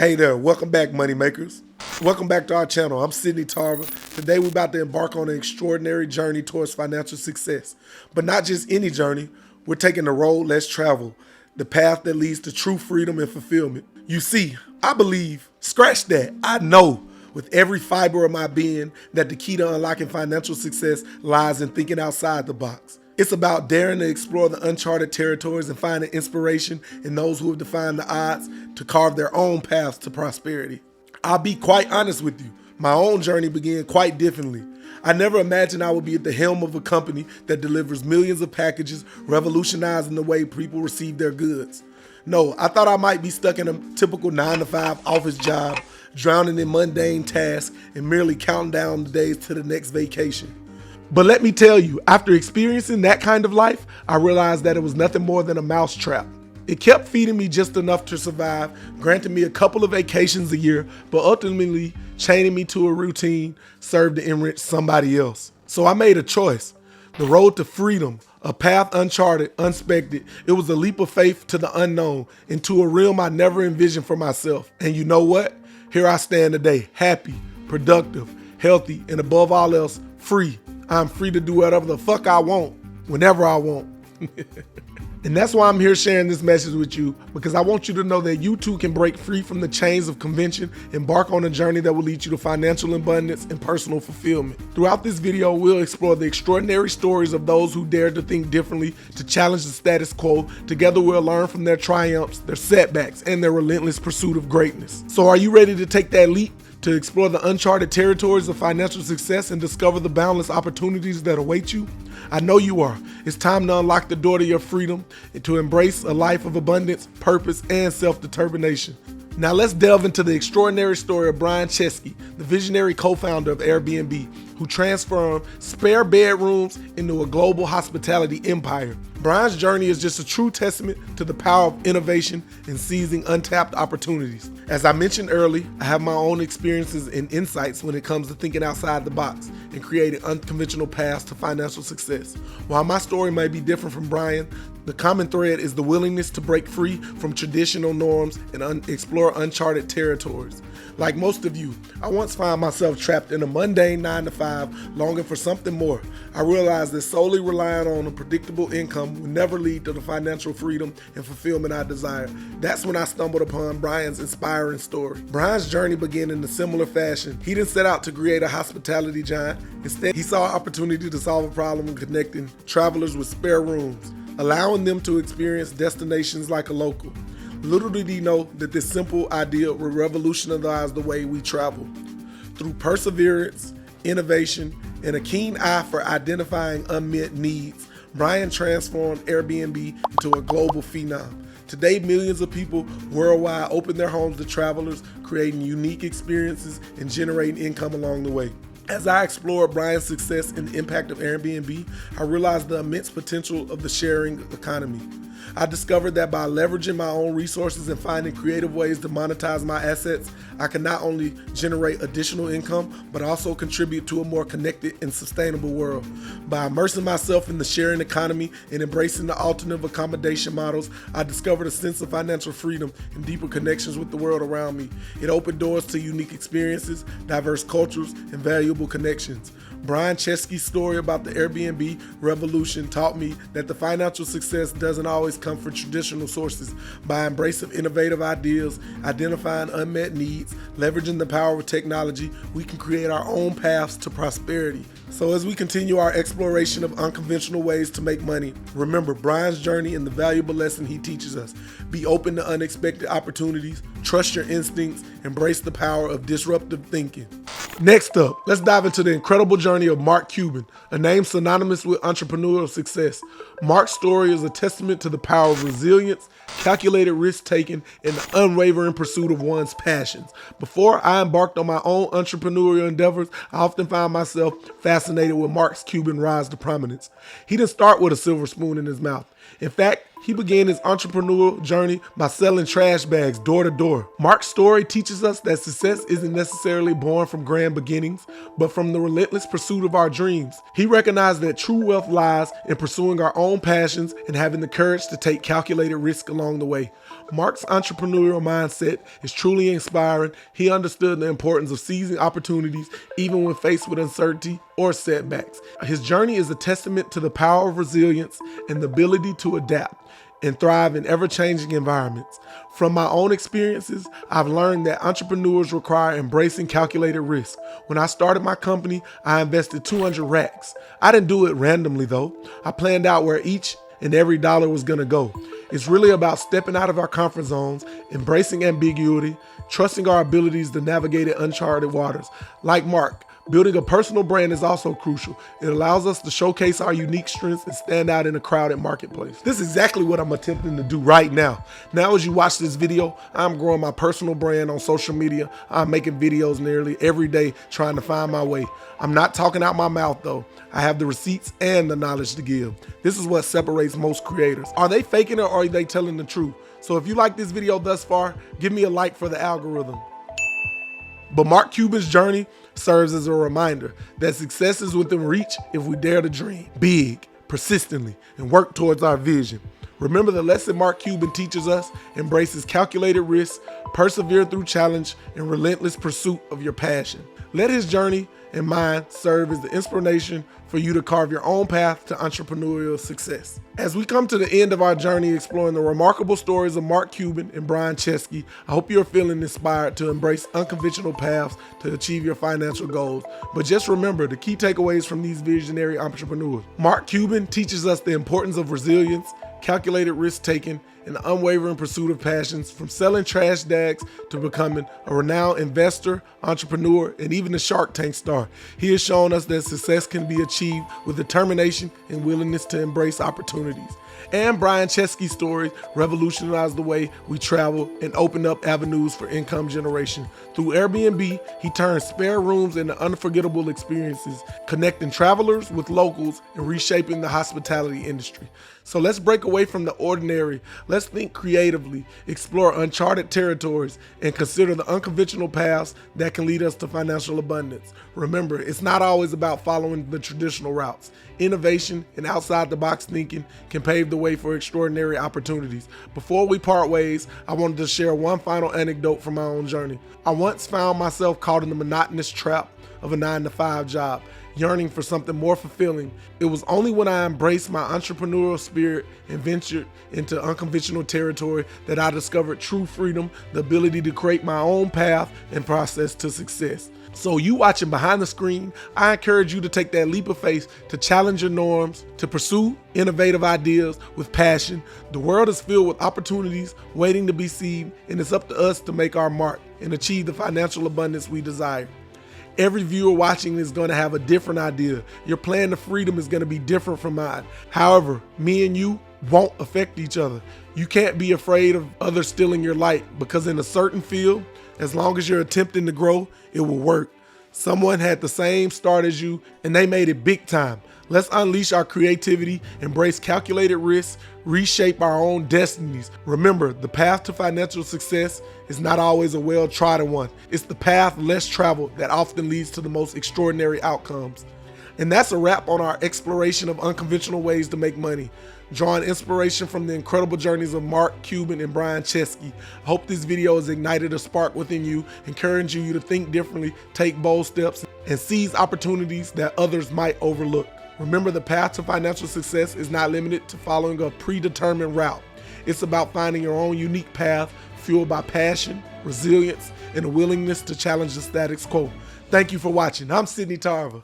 Hey there, welcome back, money makers. Welcome back to our channel. I'm Sydney Tarver. Today we're about to embark on an extraordinary journey towards financial success. But not just any journey, we're taking the road less traveled, the path that leads to true freedom and fulfillment. You see, I believe, scratch that, I know with every fiber of my being that the key to unlocking financial success lies in thinking outside the box. It's about daring to explore the uncharted territories and finding inspiration in those who have defined the odds to carve their own paths to prosperity. I'll be quite honest with you, my own journey began quite differently. I never imagined I would be at the helm of a company that delivers millions of packages, revolutionizing the way people receive their goods. No, I thought I might be stuck in a typical 9-to-5 office job, drowning in mundane tasks and merely counting down the days to the next vacation. But let me tell you, after experiencing that kind of life, I realized that it was nothing more than a mousetrap. It kept feeding me just enough to survive, granting me a couple of vacations a year, but ultimately chaining me to a routine served to enrich somebody else. So I made a choice. The road to freedom, a path uncharted, unspected. It was a leap of faith to the unknown, into a realm I never envisioned for myself. And you know what? Here I stand today, happy, productive, healthy, and above all else, free. I'm free to do whatever the fuck I want, whenever I want. And that's why I'm here sharing this message with you, because I want you to know that you too can break free from the chains of convention, embark on a journey that will lead you to financial abundance and personal fulfillment. Throughout this video, we'll explore the extraordinary stories of those who dared to think differently, to challenge the status quo. Together, we'll learn from their triumphs, their setbacks, and their relentless pursuit of greatness. So are you ready to take that leap? To explore the uncharted territories of financial success and discover the boundless opportunities that await you? I know you are. It's time to unlock the door to your freedom and to embrace a life of abundance, purpose, and self-determination. Now let's delve into the extraordinary story of Brian Chesky, the visionary co-founder of Airbnb, who transformed spare bedrooms into a global hospitality empire. Brian's journey is just a true testament to the power of innovation and seizing untapped opportunities. As I mentioned earlier, I have my own experiences and insights when it comes to thinking outside the box and creating unconventional paths to financial success. While my story may be different from Brian, the common thread is the willingness to break free from traditional norms and explore uncharted territories. Like most of you, I once found myself trapped in a mundane 9-to-5, longing for something more. I realized that solely relying on a predictable income would never lead to the financial freedom and fulfillment I desire. That's when I stumbled upon Brian's inspiring story. Brian's journey began in a similar fashion. He didn't set out to create a hospitality giant. Instead, he saw an opportunity to solve a problem in connecting travelers with spare rooms, allowing them to experience destinations like a local. Little did he know that this simple idea would revolutionize the way we travel. Through perseverance, innovation, and a keen eye for identifying unmet needs, Brian transformed Airbnb into a global phenom. Today, millions of people worldwide open their homes to travelers, creating unique experiences and generating income along the way. As I explored Brian's success and the impact of Airbnb, I realized the immense potential of the sharing economy. I discovered that by leveraging my own resources and finding creative ways to monetize my assets, I can not only generate additional income, but also contribute to a more connected and sustainable world. By immersing myself in the sharing economy and embracing the alternative accommodation models, I discovered a sense of financial freedom and deeper connections with the world around me. It opened doors to unique experiences, diverse cultures, and valuable connections. Brian Chesky's story about the Airbnb revolution taught me that the financial success doesn't always come from traditional sources. By embracing innovative ideas, identifying unmet needs, leveraging the power of technology, we can create our own paths to prosperity. So as we continue our exploration of unconventional ways to make money, remember Brian's journey and the valuable lesson he teaches us. Be open to unexpected opportunities, trust your instincts, embrace the power of disruptive thinking. Next up, let's dive into the incredible journey of Mark Cuban, a name synonymous with entrepreneurial success. Mark's story is a testament to the power of resilience, calculated risk-taking, and the unwavering pursuit of one's passions. Before I embarked on my own entrepreneurial endeavors, I often found myself fascinated with Mark Cuban's rise to prominence. He didn't start with a silver spoon in his mouth. In fact, he began his entrepreneurial journey by selling trash bags door to door. Mark's story teaches us that success isn't necessarily born from grand beginnings, but from the relentless pursuit of our dreams. He recognized that true wealth lies in pursuing our own passions and having the courage to take calculated risk along the way. Mark's entrepreneurial mindset is truly inspiring. He understood the importance of seizing opportunities even when faced with uncertainty or setbacks. His journey is a testament to the power of resilience and the ability to adapt and thrive in ever-changing environments. From my own experiences, I've learned that entrepreneurs require embracing calculated risk. When I started my company, I invested 200 racks. I didn't do it randomly though. I planned out where each and every dollar was gonna go. It's really about stepping out of our comfort zones, embracing ambiguity, trusting our abilities to navigate uncharted waters. Like Mark, building a personal brand is also crucial. It allows us to showcase our unique strengths and stand out in a crowded marketplace. This is exactly what I'm attempting to do right now. Now, as you watch this video, I'm growing my personal brand on social media. I'm making videos nearly every day trying to find my way. I'm not talking out my mouth though. I have the receipts and the knowledge to give. This is what separates most creators. Are they faking it or are they telling the truth? So if you like this video thus far, give me a like for the algorithm. But Mark Cuban's journey serves as a reminder that success is within reach if we dare to dream big, persistently, and work towards our vision. Remember the lesson Mark Cuban teaches us: embraces calculated risk, persevere through challenge, and relentless pursuit of your passion. Let his journey and mine serve as the inspiration for you to carve your own path to entrepreneurial success. As we come to the end of our journey exploring the remarkable stories of Mark Cuban and Brian Chesky, I hope you're feeling inspired to embrace unconventional paths to achieve your financial goals. But just remember the key takeaways from these visionary entrepreneurs. Mark Cuban teaches us the importance of resilience, calculated risk-taking, and the unwavering pursuit of passions, from selling trash bags to becoming a renowned investor, entrepreneur, and even a Shark Tank star. He has shown us that success can be achieved with determination and willingness to embrace opportunities. And Brian Chesky's story revolutionized the way we travel and opened up avenues for income generation. Through Airbnb, he turned spare rooms into unforgettable experiences, connecting travelers with locals and reshaping the hospitality industry. So let's break away from the ordinary. Let's think creatively, explore uncharted territories, and consider the unconventional paths that can lead us to financial abundance. Remember, it's not always about following the traditional routes. Innovation and outside-the-box thinking can pave the way for extraordinary opportunities. Before we part ways, I wanted to share one final anecdote from my own journey. I once found myself caught in the monotonous trap of a 9-to-5 job, yearning for something more fulfilling. It was only when I embraced my entrepreneurial spirit and ventured into unconventional territory that I discovered true freedom, the ability to create my own path and process to success. So you watching behind the screen, I encourage you to take that leap of faith, to challenge your norms, to pursue innovative ideas with passion. The world is filled with opportunities waiting to be seized, and it's up to us to make our mark and achieve the financial abundance we desire. Every viewer watching is going to have a different idea. Your plan to freedom is going to be different from mine. However, me and you won't affect each other. You can't be afraid of others stealing your light, because in a certain field, as long as you're attempting to grow, it will work. Someone had the same start as you and they made it big time. Let's unleash our creativity, embrace calculated risks, reshape our own destinies. Remember, the path to financial success is not always a well-trodden one. It's the path less traveled that often leads to the most extraordinary outcomes. And that's a wrap on our exploration of unconventional ways to make money, drawing inspiration from the incredible journeys of Mark Cuban and Brian Chesky. I hope this video has ignited a spark within you, encouraging you to think differently, take bold steps, and seize opportunities that others might overlook. Remember, the path to financial success is not limited to following a predetermined route. It's about finding your own unique path, fueled by passion, resilience, and a willingness to challenge the status quo. Thank you for watching. I'm Sydney Tarver.